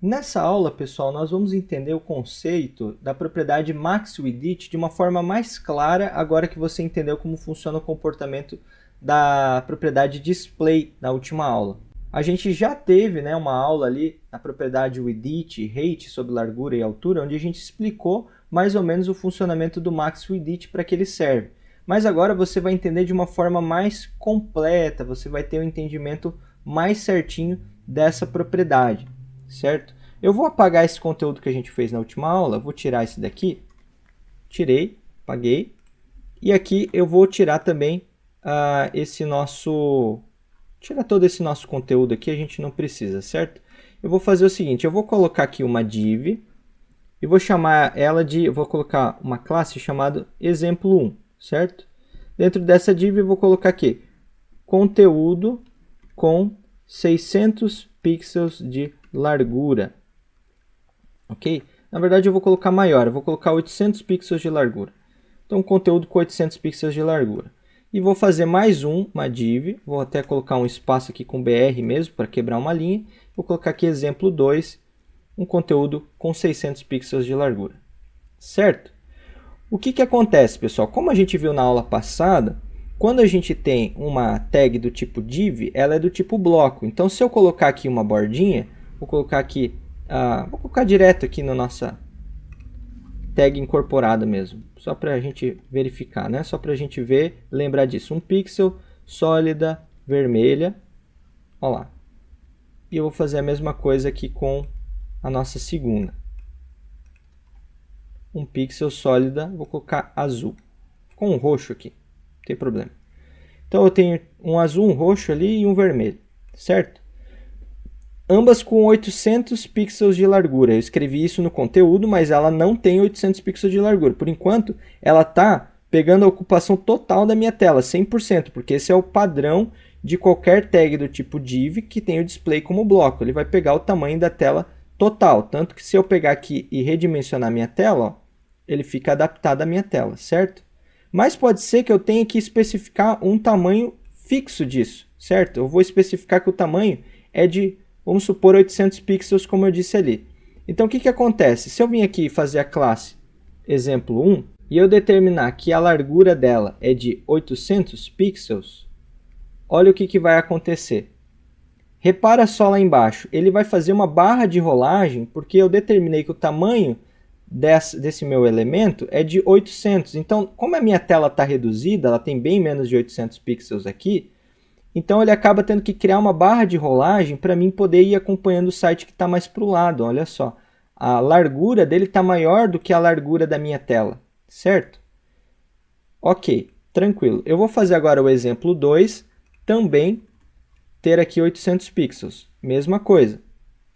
Nessa aula, pessoal, nós vamos entender o conceito da propriedade MaxWidth de uma forma mais clara, agora que você entendeu como funciona o comportamento da propriedade display na última aula. A gente já teve, uma aula ali na propriedade width e height sobre largura e altura, onde a gente explicou mais ou menos o funcionamento do MaxWidth para que ele serve. Mas agora você vai entender de uma forma mais completa, você vai ter um entendimento mais certinho dessa propriedade, certo? Eu vou apagar esse conteúdo que a gente fez na última aula, vou tirar esse daqui, tirei, apaguei, e aqui eu vou tirar também tirar todo esse nosso conteúdo aqui, a gente não precisa, certo? Eu vou fazer o seguinte, eu vou colocar aqui uma div, e vou chamar ela eu vou colocar uma classe chamada exemplo1, certo? Dentro dessa div eu vou colocar aqui, conteúdo com 600 pixels de largura. Ok? Na verdade eu vou colocar maior, eu vou colocar 800 pixels de largura. Então conteúdo com 800 pixels de largura. E vou fazer mais uma div, vou até colocar um espaço aqui com BR mesmo, para quebrar uma linha. Vou colocar aqui exemplo 2, um conteúdo com 600 pixels de largura. Certo? O que acontece, pessoal? Como a gente viu na aula passada, quando a gente tem uma tag do tipo div, ela é do tipo bloco. Então, se eu colocar aqui uma bordinha, vou colocar aqui, vou colocar direto aqui na nossa tag incorporada mesmo, só para a gente verificar, né? Só para a gente ver, lembrar disso. Um pixel, sólida, vermelha, olha lá. E eu vou fazer a mesma coisa aqui com a nossa segunda. Um pixel, sólida, vou colocar azul. Ficou um roxo aqui, não tem problema. Então eu tenho um azul, um roxo ali e um vermelho, certo? Ambas com 800 pixels de largura. Eu escrevi isso no conteúdo, mas ela não tem 800 pixels de largura. Por enquanto, ela está pegando a ocupação total da minha tela, 100%, porque esse é o padrão de qualquer tag do tipo div que tem o display como bloco. Ele vai pegar o tamanho da tela total. Tanto que se eu pegar aqui e redimensionar minha tela, ó, ele fica adaptado à minha tela, certo? Mas pode ser que eu tenha que especificar um tamanho fixo disso, certo? Eu vou especificar que o tamanho é de, vamos supor, 800 pixels, como eu disse ali. Então, o que acontece? Se eu vim aqui fazer a classe exemplo 1 e eu determinar que a largura dela é de 800 pixels, olha o que vai acontecer. Repara só lá embaixo, ele vai fazer uma barra de rolagem, porque eu determinei que o tamanho desse meu elemento é de 800. Então, como a minha tela está reduzida, ela tem bem menos de 800 pixels aqui, então ele acaba tendo que criar uma barra de rolagem para mim poder ir acompanhando o site que está mais para o lado. Olha só, a largura dele está maior do que a largura da minha tela, certo? Ok, tranquilo. Eu vou fazer agora o exemplo 2, também ter aqui 800 pixels. Mesma coisa,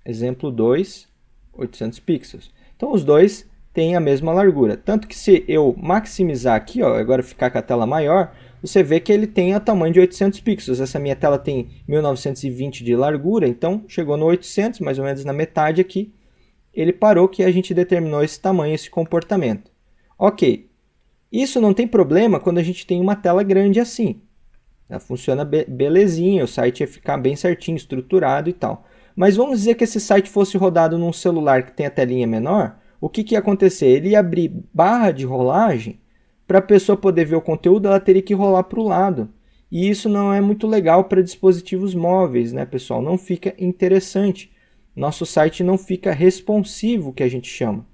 exemplo 2, 800 pixels. Então os dois têm a mesma largura. Tanto que se eu maximizar aqui, ó, agora ficar com a tela maior, você vê que ele tem o tamanho de 800 pixels. Essa minha tela tem 1920 de largura, então chegou no 800, mais ou menos na metade aqui. Ele parou que a gente determinou esse tamanho, esse comportamento. Ok, isso não tem problema quando a gente tem uma tela grande assim. Ela funciona belezinha, o site ia ficar bem certinho, estruturado e tal. Mas vamos dizer que esse site fosse rodado num celular que tem a telinha menor, o que ia acontecer? Ele ia abrir barra de rolagem, para a pessoa poder ver o conteúdo, ela teria que rolar para o lado. E isso não é muito legal para dispositivos móveis, né, pessoal? Não fica interessante. Nosso site não fica responsivo, que a gente chama.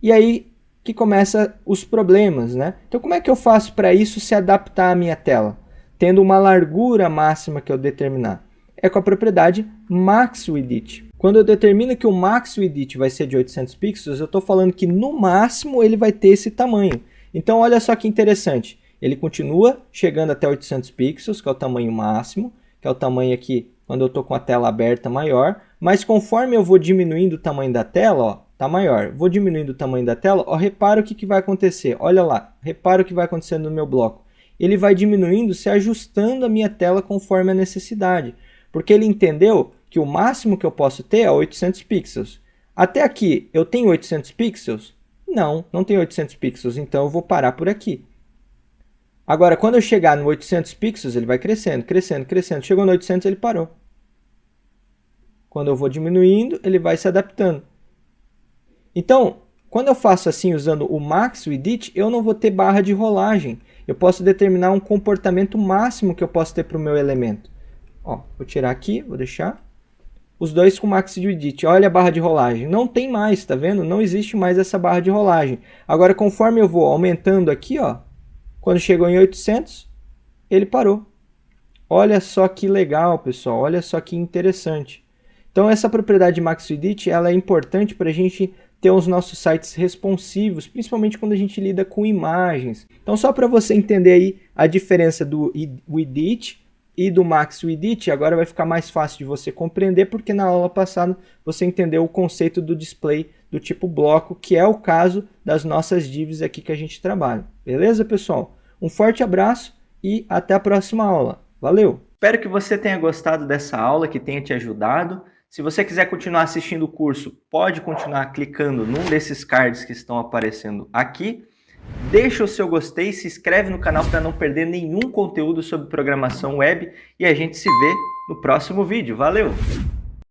E aí que começam os problemas, né? Então como é que eu faço para isso se adaptar à minha tela? Tendo uma largura máxima que eu determinar. É com a propriedade MaxWidth. Quando eu determino que o MaxWidth vai ser de 800 pixels, eu estou falando que no máximo ele vai ter esse tamanho. Então olha só que interessante. Ele continua chegando até 800 pixels, que é o tamanho máximo, que é o tamanho aqui quando eu estou com a tela aberta maior. Mas conforme eu vou diminuindo o tamanho da tela, ó, tá maior. Vou diminuindo o tamanho da tela, ó, repara o que vai acontecer. Olha lá, repara o que vai acontecendo no meu bloco. Ele vai diminuindo, se ajustando a minha tela conforme a necessidade. Porque ele entendeu que o máximo que eu posso ter é 800 pixels. Até aqui, eu tenho 800 pixels? Não, não tenho 800 pixels, então eu vou parar por aqui. Agora, quando eu chegar no 800 pixels, ele vai crescendo, crescendo, crescendo. Chegou no 800, ele parou. Quando eu vou diminuindo, ele vai se adaptando. Então, quando eu faço assim usando o max width, eu não vou ter barra de rolagem. Eu posso determinar um comportamento máximo que eu posso ter para o meu elemento. Ó, vou tirar aqui, vou deixar. Os dois com max width. Olha a barra de rolagem. Não tem mais, tá vendo? Não existe mais essa barra de rolagem. Agora, conforme eu vou aumentando aqui, ó, quando chegou em 800, ele parou. Olha só que legal, pessoal. Olha só que interessante. Então, essa propriedade de max width, ela é importante para a gente ter os nossos sites responsivos, principalmente quando a gente lida com imagens. Então, só para você entender aí a diferença do width e do max width, agora vai ficar mais fácil de você compreender, porque na aula passada você entendeu o conceito do display do tipo bloco, que é o caso das nossas divs aqui que a gente trabalha. Beleza, pessoal? Um forte abraço e até a próxima aula. Valeu! Espero que você tenha gostado dessa aula, que tenha te ajudado. Se você quiser continuar assistindo o curso, pode continuar clicando num desses cards que estão aparecendo aqui. Deixa o seu gostei, se inscreve no canal para não perder nenhum conteúdo sobre programação web e a gente se vê no próximo vídeo. Valeu!